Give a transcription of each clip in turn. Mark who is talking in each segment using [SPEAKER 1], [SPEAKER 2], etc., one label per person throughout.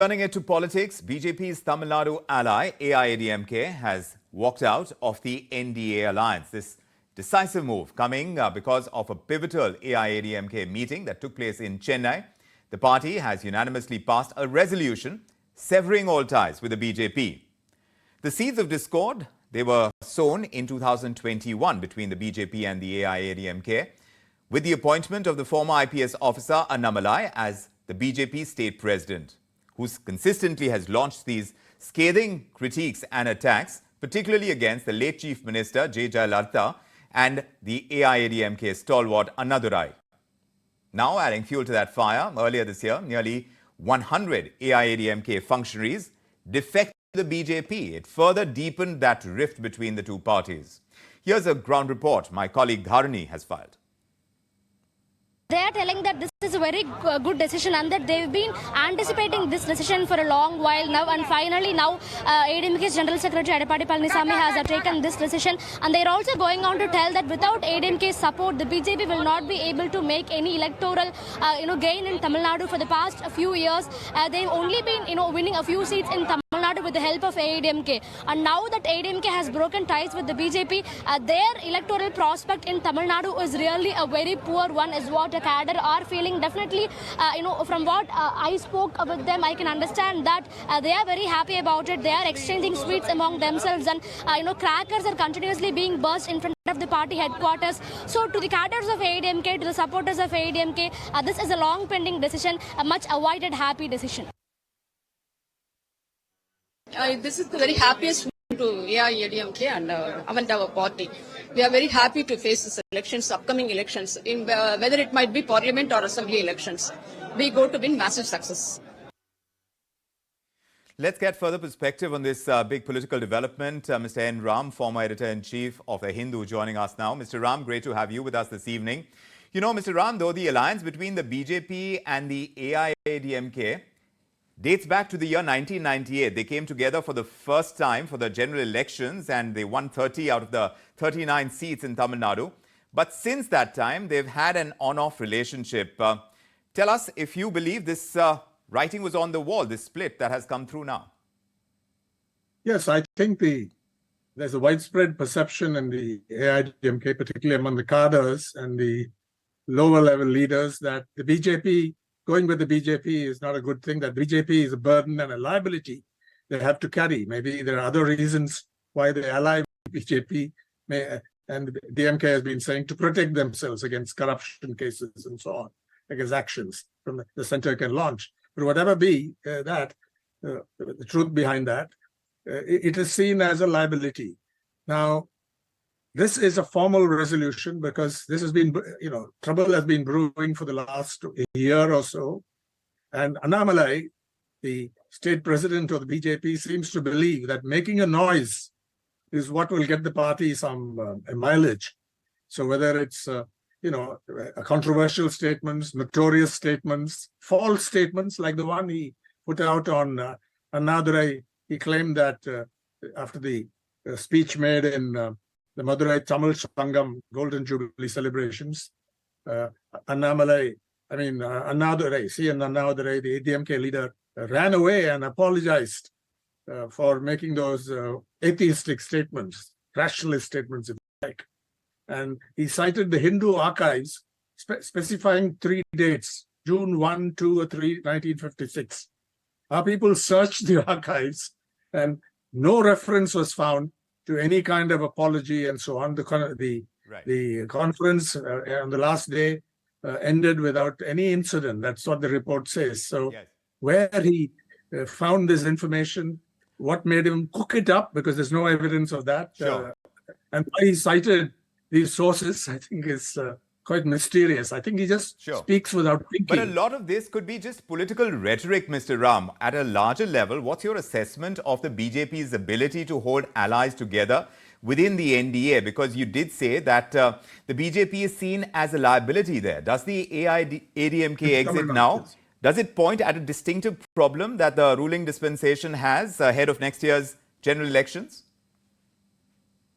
[SPEAKER 1] Turning it to politics, BJP's Tamil Nadu ally AIADMK has walked out of the NDA alliance. This decisive move coming because of a pivotal AIADMK meeting that took place in Chennai. The party has unanimously passed a resolution severing all ties with the BJP. The seeds of discord, they were sown in 2021 between the BJP and the AIADMK with the appointment of the former IPS officer Annamalai as the BJP state president, who consistently has launched these scathing critiques and attacks, particularly against the late Chief Minister Jayalalithaa and the AIADMK stalwart I.N.D.A. Now adding fuel to that fire, earlier this year, nearly 100 AIADMK functionaries defected the BJP. It further deepened that rift between the two parties. Here's a ground report my colleague Dharani has filed.
[SPEAKER 2] They are telling that this is a very good decision and that they've been anticipating this decision for a long while now, and finally now AIADMK's General Secretary Edappadi Palaniswamy has taken this decision, and they're also going on to tell that without AIADMK's support, the BJP will not be able to make any electoral gain in Tamil Nadu. For the past few years, they've only been winning a few seats in Tamil Nadu with the help of AIADMK, and now that AIADMK has broken ties with the BJP, their electoral prospect in Tamil Nadu is really a very poor one, is what the cadre are feeling. Definitely, from what I spoke with them, I can understand that they are very happy about it. They are exchanging sweets among themselves, and crackers are continuously being burst in front of the party headquarters. So to the cadres of AIADMK, to the supporters of AIADMK, this is a long pending decision, a much awaited happy decision.
[SPEAKER 3] This is the very happiest to AIADMK and our party. We are very happy to face these elections, upcoming elections, in whether it might be parliament or assembly elections. We go to win massive success.
[SPEAKER 1] Let's get further perspective on this big political development. Mr. N. Ram, former editor-in-chief of The Hindu, joining us now. Mr. Ram, great to have you with us this evening. You know, Mr. Ram, though the alliance between the BJP and the AIADMK dates back to the year 1998. They came together for the first time for the general elections and they won 30 out of the 39 seats in Tamil Nadu. But since that time, they've had an on-off relationship. Tell us if you believe this writing was on the wall, this split that has come through now.
[SPEAKER 4] Yes, I think there's a widespread perception in the AIADMK, particularly among the cadres and the lower level leaders, that the BJP, going with the BJP is not a good thing, that BJP is a burden and a liability they have to carry. Maybe there are other reasons why they ally with BJP, and DMK has been saying to protect themselves against corruption cases and so on, against actions from the center can launch. But whatever be the truth behind that, it is seen as a liability. Now, this is a formal resolution because this has been, trouble has been brewing for the last year or so. And Annamalai, the state president of the BJP, seems to believe that making a noise is what will get the party some mileage. So whether it's, controversial statements, notorious statements, false statements like the one he put out on I.N.D.A, he claimed that after the speech made in the Madurai Tamil Sangam Golden Jubilee celebrations, I.N.D.A, the ADMK leader, ran away and apologized for making those atheistic statements, rationalist statements, if you like. And he cited the Hindu archives, specifying 3 dates, June 1, 2, or 3, 1956. Our people searched the archives and no reference was found to any kind of apology and so on. The conference on the last day ended without any incident. That's what the report says. So yes, where he found this information, what made him cook it up, because there's no evidence of that.
[SPEAKER 1] Sure.
[SPEAKER 4] And why he cited these sources, I think is quite mysterious. I think he just speaks without thinking.
[SPEAKER 1] But a lot of this could be just political rhetoric, Mr. Ram. At a larger level, what's your assessment of the BJP's ability to hold allies together within the NDA? Because you did say that the BJP is seen as a liability there. Does the AIADMK exit now, does it point at a distinctive problem that the ruling dispensation has ahead of next year's general elections?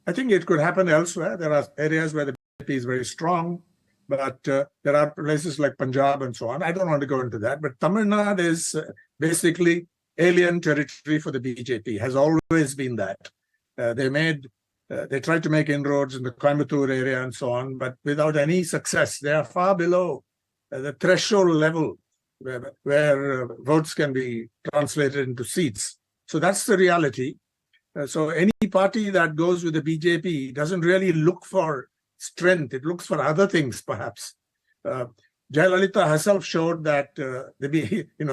[SPEAKER 4] I think it could happen elsewhere. There are areas where the BJP is very strong, but there are places like Punjab and so on. I don't want to go into that, but Tamil Nadu is basically alien territory for the BJP, has always been that. They tried to make inroads in the Coimbatore area and so on, but without any success. They are far below the threshold level where votes can be translated into seats. So that's the reality. So any party that goes with the BJP doesn't really look for strength. It looks for other things, perhaps. Jayalalithaa herself showed that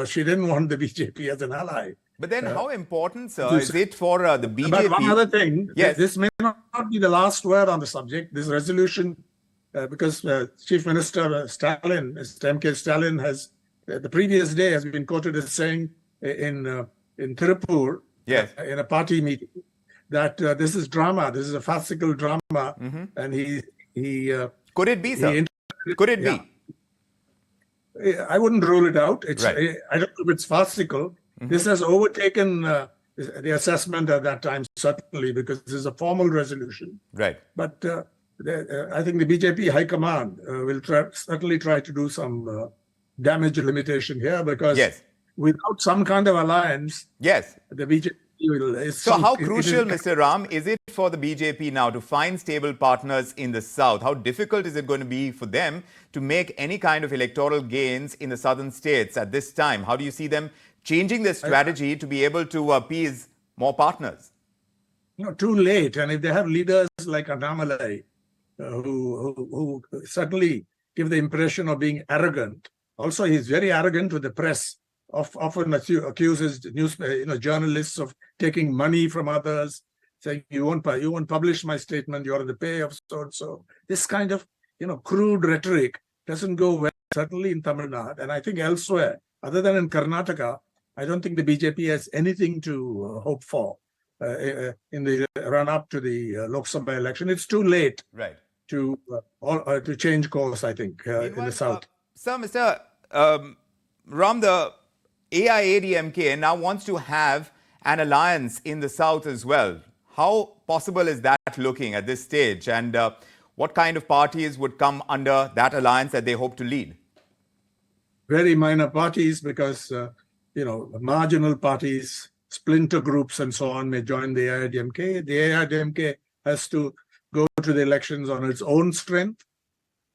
[SPEAKER 4] she didn't want the BJP as an ally.
[SPEAKER 1] But then how important, sir, is it for the BJP?
[SPEAKER 4] But one other thing,
[SPEAKER 1] yes.
[SPEAKER 4] This may not be the last word on the subject. This resolution, because Chief Minister Stalin, Mr. M.K. Stalin, has the previous day has been quoted as saying in Tirupur,
[SPEAKER 1] yes,
[SPEAKER 4] in a party meeting, that this is drama. This is a farcical drama, and he
[SPEAKER 1] could it be, sir? Could it be?
[SPEAKER 4] I wouldn't rule it out. It's
[SPEAKER 1] right.
[SPEAKER 4] I don't know if it's farcical. This has overtaken the assessment at that time, certainly, because this is a formal resolution.
[SPEAKER 1] Right.
[SPEAKER 4] But I think the BJP High Command will certainly try to do some damage limitation here, because without some kind of alliance, the BJP will...
[SPEAKER 1] So how crucial, Mr. Ram, is it for the BJP now to find stable partners in the South? How difficult is it going to be for them to make any kind of electoral gains in the southern states at this time? How do you see them changing their strategy to be able to appease more partners?
[SPEAKER 4] Too late. And if they have leaders like Annamalai, who certainly give the impression of being arrogant. Also, he's very arrogant with the press. Often accuses journalists of taking money from others, saying you won't publish my statement, you're in the pay of so and so. This kind of crude rhetoric doesn't go well, certainly in Tamil Nadu, and I think elsewhere, other than in Karnataka. I don't think the BJP has anything to hope for in the run-up to the Lok Sabha election. It's too late to change course, I think, in the South.
[SPEAKER 1] Sir, Mr. Ram, the AIADMK now wants to have an alliance in the South as well. How possible is that looking at this stage? And what kind of parties would come under that alliance that they hope to lead?
[SPEAKER 4] Very minor parties, because... marginal parties, splinter groups and so on may join the AIADMK. The AIADMK has to go to the elections on its own strength.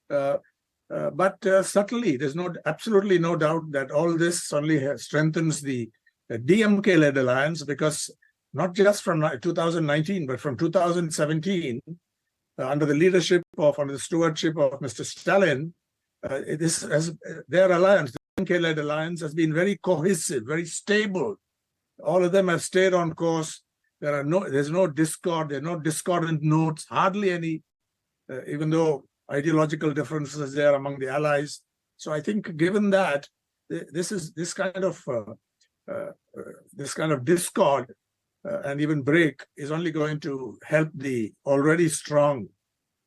[SPEAKER 4] But certainly, there's absolutely no doubt that all this only strengthens the DMK-led alliance, because not just from 2019, but from 2017, under the stewardship of Mr. Stalin, their alliance, DMK-led alliance, has been very cohesive, very stable. All of them have stayed on course. There's no discord. There are no discordant notes. Hardly any, even though ideological differences there among the allies. So I think, given that, this kind of discord and even break is only going to help the already strong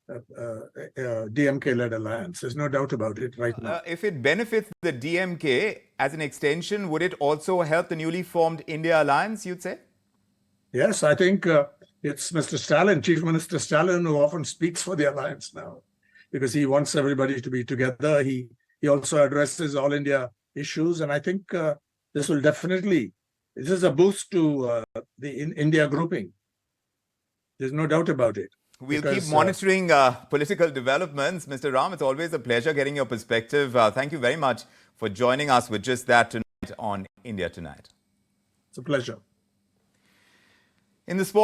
[SPEAKER 4] DMK-led alliance. There's no doubt about it right now.
[SPEAKER 1] If it benefits the DMK as an extension, would it also help the newly formed India alliance, you'd say?
[SPEAKER 4] Yes, I think it's Mr. Stalin, Chief Minister Stalin, who often speaks for the alliance now, because he wants everybody to be together. He also addresses all India issues, and I think this is a boost to the India grouping. There's no doubt about it.
[SPEAKER 1] We'll keep monitoring political developments. Mr. Ram, it's always a pleasure getting your perspective. Thank you very much for joining us with just that tonight on India Tonight.
[SPEAKER 4] It's a pleasure.
[SPEAKER 1] In the sport